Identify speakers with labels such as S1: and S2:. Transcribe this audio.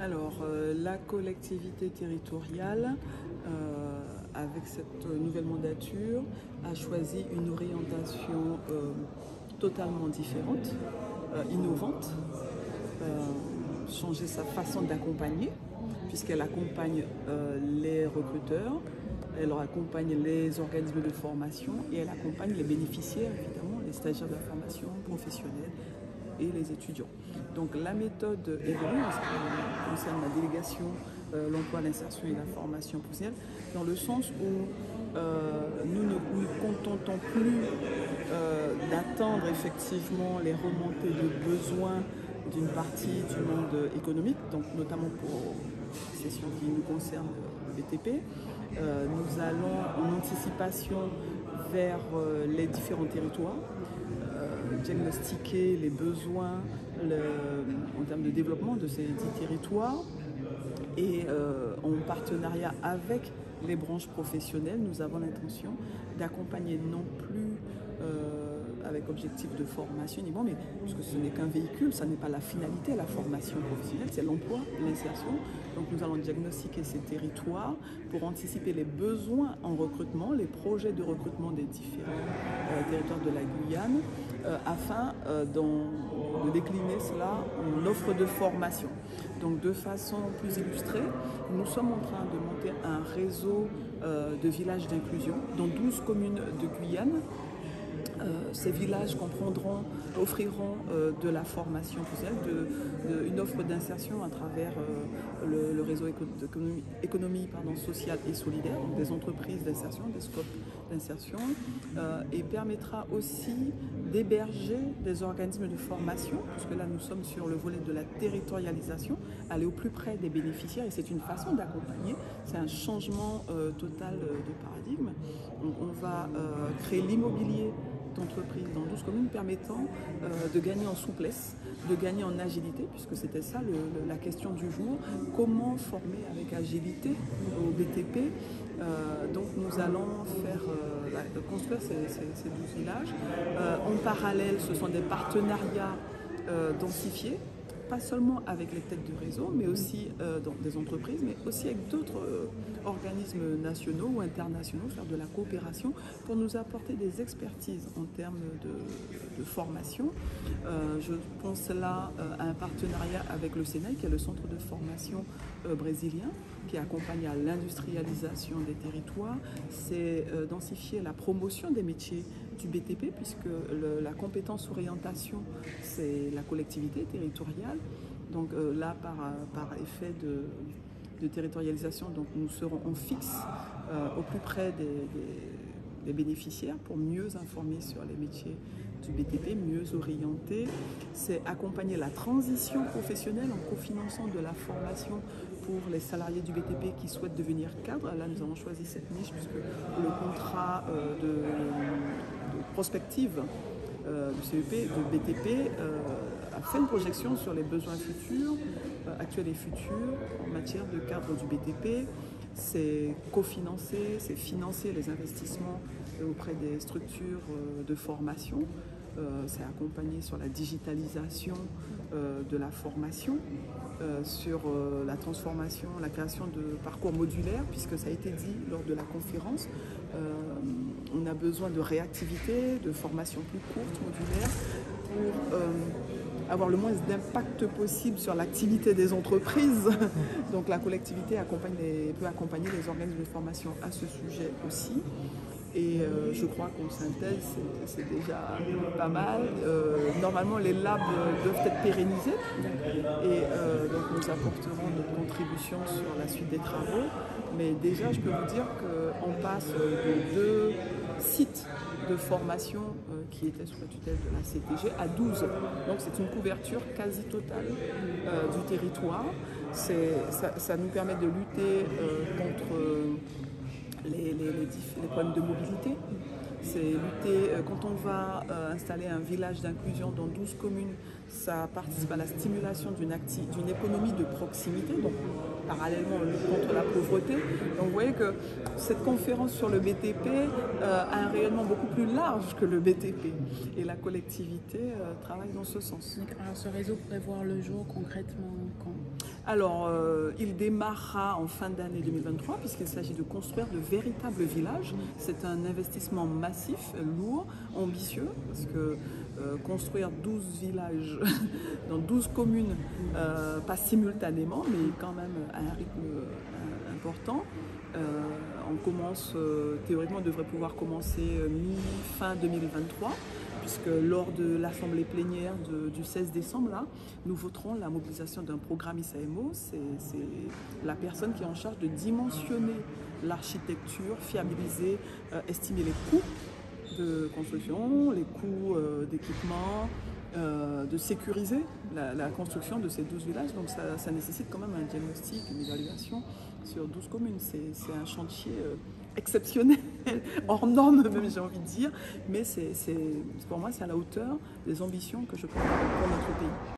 S1: La collectivité territoriale, avec cette nouvelle mandature, a choisi une orientation totalement différente, innovante, changer sa façon d'accompagner, puisqu'elle accompagne les recruteurs, elle accompagne les organismes de formation et elle accompagne les bénéficiaires, évidemment, les stagiaires de la formation professionnelle et les étudiants. Donc la méthode évolue en ce qui concerne la délégation, l'emploi, l'insertion et la formation professionnelle, dans le sens où nous ne nous contentons plus d'attendre effectivement les remontées de besoins d'une partie du monde économique, donc notamment pour les sessions qui nous concernent le BTP. Nous allons en anticipation vers les différents territoires, diagnostiquer les besoins en termes de développement de ces 10 territoires et en partenariat avec les branches professionnelles, nous avons l'intention d'accompagner non plus avec objectif de formation uniquement, mais parce que ce n'est qu'un véhicule, ça n'est pas la finalité, la formation professionnelle, c'est l'emploi, l'insertion. Donc nous allons diagnostiquer ces territoires pour anticiper les besoins en recrutement, les projets de recrutement des différents territoires de la Guyane, afin de décliner cela en offre de formation. Donc de façon plus illustrée, nous sommes en train de monter un réseau de villages d'inclusion dans 12 communes de Guyane. Ces villages offriront de la formation professionnelle, une offre d'insertion à travers le réseau économie sociale et solidaire, donc des entreprises d'insertion, des scopes d'insertion, et permettra aussi d'héberger des organismes de formation, puisque là nous sommes sur le volet de la territorialisation, aller au plus près des bénéficiaires, et c'est une façon d'accompagner, c'est un changement total de paradigme. Donc on va créer l'immobilier d'entreprises dans 12 communes permettant de gagner en souplesse, de gagner en agilité, puisque c'était ça la question du jour, comment former avec agilité au BTP. Donc nous allons construire ces 12 villages. En parallèle, ce sont des partenariats densifiés, pas seulement avec les têtes de réseau, mais aussi dans des entreprises, mais aussi avec d'autres organismes nationaux ou internationaux, faire de la coopération pour nous apporter des expertises en termes de formation. Je pense là à un partenariat avec le Sénat, qui est le centre de formation brésilien, qui accompagne à l'industrialisation des territoires. C'est densifier la promotion des métiers du BTP, puisque la compétence orientation, c'est la collectivité territoriale. Donc là, par effet de territorialisation, donc nous serons en fixe au plus près des bénéficiaires pour mieux informer sur les métiers du BTP, mieux orienter. C'est accompagner la transition professionnelle en cofinançant de la formation pour les salariés du BTP qui souhaitent devenir cadres. Là, nous avons choisi cette niche puisque le contrat de prospective du CEP, du BTP, a fait une projection sur les besoins futurs, actuels et futurs, en matière de cadre du BTP. C'est cofinancer, c'est financer les investissements auprès des structures de formation. C'est accompagner sur la digitalisation de la formation, sur la transformation, la création de parcours modulaires, puisque ça a été dit lors de la conférence. On a besoin de réactivité, de formation plus courte, modulaire, pour avoir le moins d'impact possible sur l'activité des entreprises. Donc la collectivité peut accompagner les organismes de formation à ce sujet aussi. Et je crois qu'en synthèse, c'est déjà pas mal. Normalement, les labs doivent être pérennisés. Et donc, nous apporterons notre contribution sur la suite des travaux. Mais déjà, je peux vous dire qu'on passe de 2 sites de formation qui étaient sous la tutelle de la CTG à 12. Donc, c'est une couverture quasi totale du territoire. Ça nous permet de lutter contre les problèmes de mobilité. C'est lutter, quand on va installer un village d'inclusion dans 12 communes, ça participe à la stimulation d'une économie de proximité, donc parallèlement on lutte contre la pauvreté. Donc vous voyez que cette conférence sur le BTP a un rayonnement beaucoup plus large que le BTP. Et la collectivité travaille dans ce sens.
S2: Donc, alors ce réseau pourrait voir le jour concrètement quand ?
S1: Alors, il démarrera en fin d'année 2023 puisqu'il s'agit de construire de véritables villages. C'est un investissement massif, lourd, ambitieux, parce que construire 12 villages dans 12 communes, pas simultanément, mais quand même à un rythme important. On commence, théoriquement, on devrait pouvoir commencer mi-fin 2023. Puisque lors de l'assemblée plénière du 16 décembre, là, nous voterons la mobilisation d'un programme ISAMO. C'est la personne qui est en charge de dimensionner l'architecture, fiabiliser, estimer les coûts de construction, les coûts d'équipement, de sécuriser la construction de ces 12 villages. Donc ça nécessite quand même un diagnostic, une évaluation sur 12 communes. C'est un chantier exceptionnel, hors norme même, j'ai envie de dire, mais pour moi c'est à la hauteur des ambitions que je prends pour notre pays.